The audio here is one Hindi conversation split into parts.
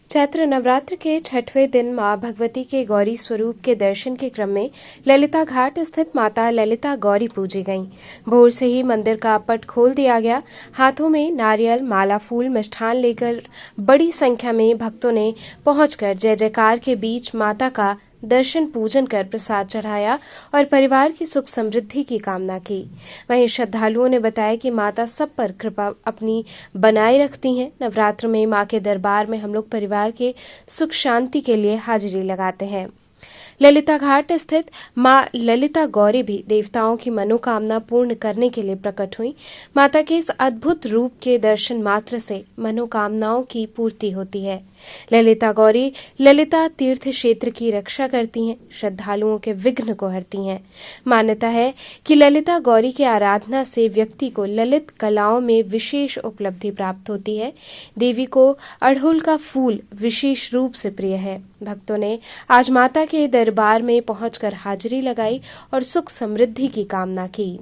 चैत्र नवरात्र के छठवें दिन मां भगवती के गौरी स्वरूप के दर्शन के क्रम में ललिता घाट स्थित माता ललिता गौरी पूजी गईं। भोर से ही मंदिर का पट खोल दिया गया। हाथों में नारियल, माला, फूल, मिष्ठान लेकर बड़ी संख्या में भक्तों ने पहुंचकर जय जयकार के बीच माता का दर्शन पूजन कर प्रसाद चढ़ाया और परिवार की सुख समृद्धि की कामना की। वहीं श्रद्धालुओं ने बताया कि माता सब पर कृपा अपनी बनाए रखती हैं। नवरात्र में मां के दरबार में हम लोग परिवार के सुख शांति के लिए हाजिरी लगाते हैं। ललिता घाट स्थित मां ललिता गौरी भी देवताओं की मनोकामना पूर्ण करने के लिए प्रकट हुई। माता के इस अद्भुत रूप के दर्शन मात्र से मनोकामनाओं की पूर्ति होती है। ललिता गौरी ललिता तीर्थ क्षेत्र की रक्षा करती हैं, श्रद्धालुओं के विघ्न को हरती हैं। मान्यता है कि ललिता गौरी की आराधना से व्यक्ति को ललित कलाओं में विशेष उपलब्धि प्राप्त होती है। देवी को अड़हुल का फूल विशेष रूप से प्रिय है। भक्तों ने आज माता के दरबार में पहुंचकर हाजिरी लगाई और सुख समृद्धि की कामना की।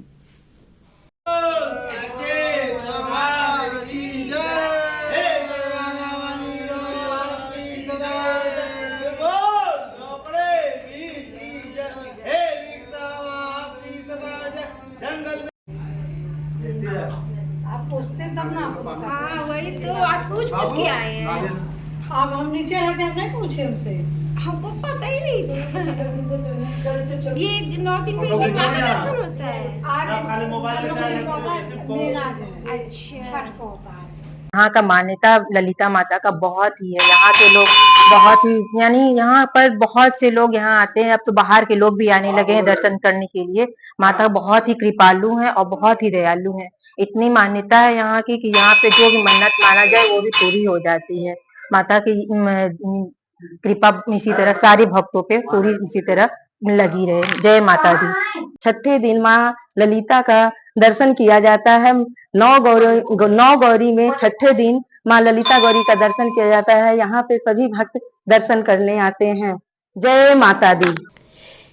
आप पूछते तब ना आपको बता। हाँ वही तो आज पूछ के आए हैं। अब हम नीचे रहते हैं, नहीं पूछे हमसे, हमको पता ही नहीं था। ये 9 दिन में कितना दर्शन होता है? अच्छा, छठ को होता है। यहाँ का मान्यता ललिता माता का बहुत ही है। यहाँ के लोग बहुत ही यानी यहाँ पर बहुत से लोग यहाँ आते हैं। अब तो बाहर के लोग भी आने लगे हैं दर्शन करने के लिए। माता बहुत ही कृपालु है और बहुत ही दयालु है। इतनी मान्यता है यहाँ की कि यहाँ पे जो भी मन्नत माना जाए वो भी पूरी हो जाती है। माता की कृपा इसी तरह सारे भक्तों पे पूरी इसी तरह लगी रहे। जय माता दी। छठे दिन माँ ललिता का दर्शन किया जाता है। नौ गौरी में छठे दिन माँ ललिता गौरी का दर्शन किया जाता है। यहाँ पे सभी भक्त दर्शन करने आते हैं। जय माता दी।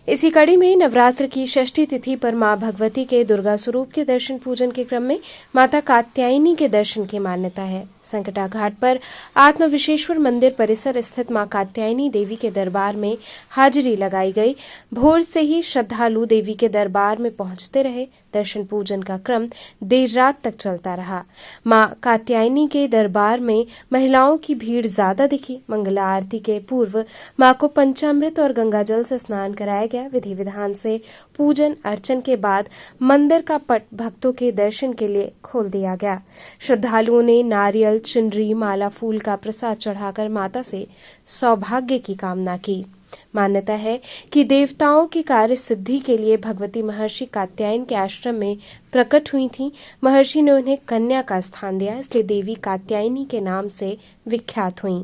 इसी कड़ी में नवरात्र की षष्ठी तिथि पर मां भगवती के दुर्गा स्वरूप के दर्शन पूजन के क्रम में माता कात्यायनी के दर्शन की मान्यता है। संकटा घाट पर आत्म विश्वेश्वर मंदिर परिसर स्थित मां कात्यायनी देवी के दरबार में हाजिरी लगाई गई। भोर से ही श्रद्धालु देवी के दरबार में पहुंचते रहे। दर्शन पूजन का क्रम देर रात तक चलता रहा। मां कात्यायनी के दरबार में महिलाओं की भीड़ ज्यादा दिखी। मंगला आरती के पूर्व मां को पंचामृत और गंगाजल से स्नान कराया गया। विधि विधान से पूजन अर्चन के बाद मंदिर का पट भक्तों के दर्शन के लिए खोल दिया गया। श्रद्धालुओं ने नारियल, चुनरी, माला, फूल का प्रसाद चढ़ाकर माता से सौभाग्य की कामना की। मान्यता है कि देवताओं की कार्य सिद्धि के लिए भगवती महर्षि कात्यायन के आश्रम में प्रकट हुई थीं। महर्षि ने उन्हें कन्या का स्थान दिया, इसलिए देवी कात्यायनी के नाम से विख्यात हुईं।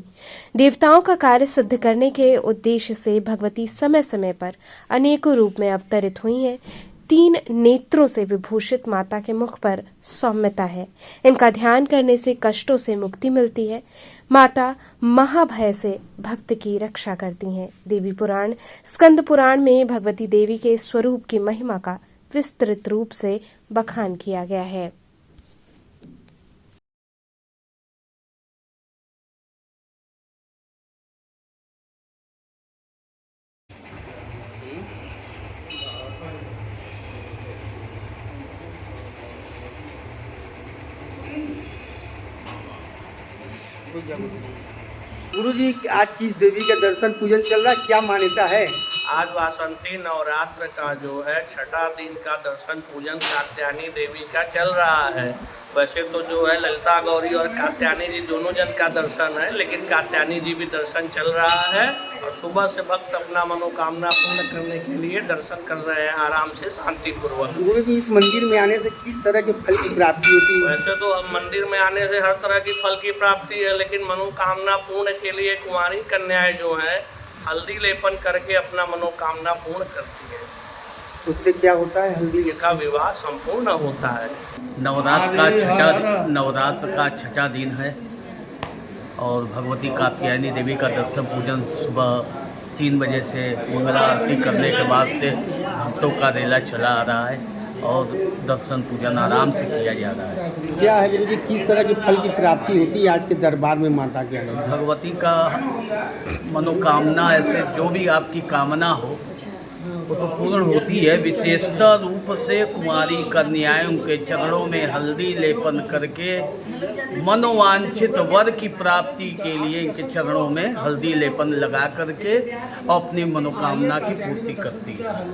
देवताओं का कार्य सिद्ध करने के उद्देश्य से भगवती समय समय पर अनेकों रूप में अवतरित हुई हैं। 3 नेत्रों से विभूषित माता के मुख पर सौम्यता है। इनका ध्यान करने से कष्टों से मुक्ति मिलती है। माता महाभय से भक्त की रक्षा करती हैं। देवी पुराण, स्कंद पुराण में भगवती देवी के स्वरूप की महिमा का विस्तृत रूप से बखान किया गया है। गुरु जी, आज किस देवी का दर्शन पूजन चल रहा है, क्या मान्यता है? आज वासंती नवरात्र का जो है छठा दिन का दर्शन पूजन कात्यायनी देवी का चल रहा है। वैसे तो जो है ललिता गौरी और कात्यायनी जी दोनों जन का दर्शन है, लेकिन कात्यायनी जी भी दर्शन चल रहा है और सुबह से भक्त अपना मनोकामना पूर्ण करने के लिए दर्शन कर रहे हैं आराम से, शांतिपूर्वक। गुरु जी, इस मंदिर में आने से किस तरह के फल की प्राप्ति होती है? वैसे तो हम मंदिर में आने से हर तरह की फल की प्राप्ति है, लेकिन मनोकामना पूर्ण के लिए कुंवारी कन्याएं जो है हल्दी लेपन करके अपना मनोकामना पूर्ण करती है। उससे क्या होता है? हल्दी का विवाह संपूर्ण होता है। नवरात्र का छठा दिन है और भगवती कात्यायनी देवी का दर्शन पूजन सुबह 3 बजे से मंगला आरती करने के बाद से भक्तों का रेला चला आ रहा है। और दर्शन पूजन आराम से किया जा रहा है। क्या है गुरु जी, किस तरह की फल की प्राप्ति होती है आज के दरबार में माता के आने से? भगवती का मनोकामना, ऐसे जो भी आपकी कामना हो वो तो पूर्ण होती है। विशेषता रूप से कुमारी कन्याएं उनके चरणों में हल्दी लेपन करके मनोवांछित वर की प्राप्ति के लिए इनके चरणों में हल्दी लेपन लगा करके अपनी मनोकामना की पूर्ति करती है।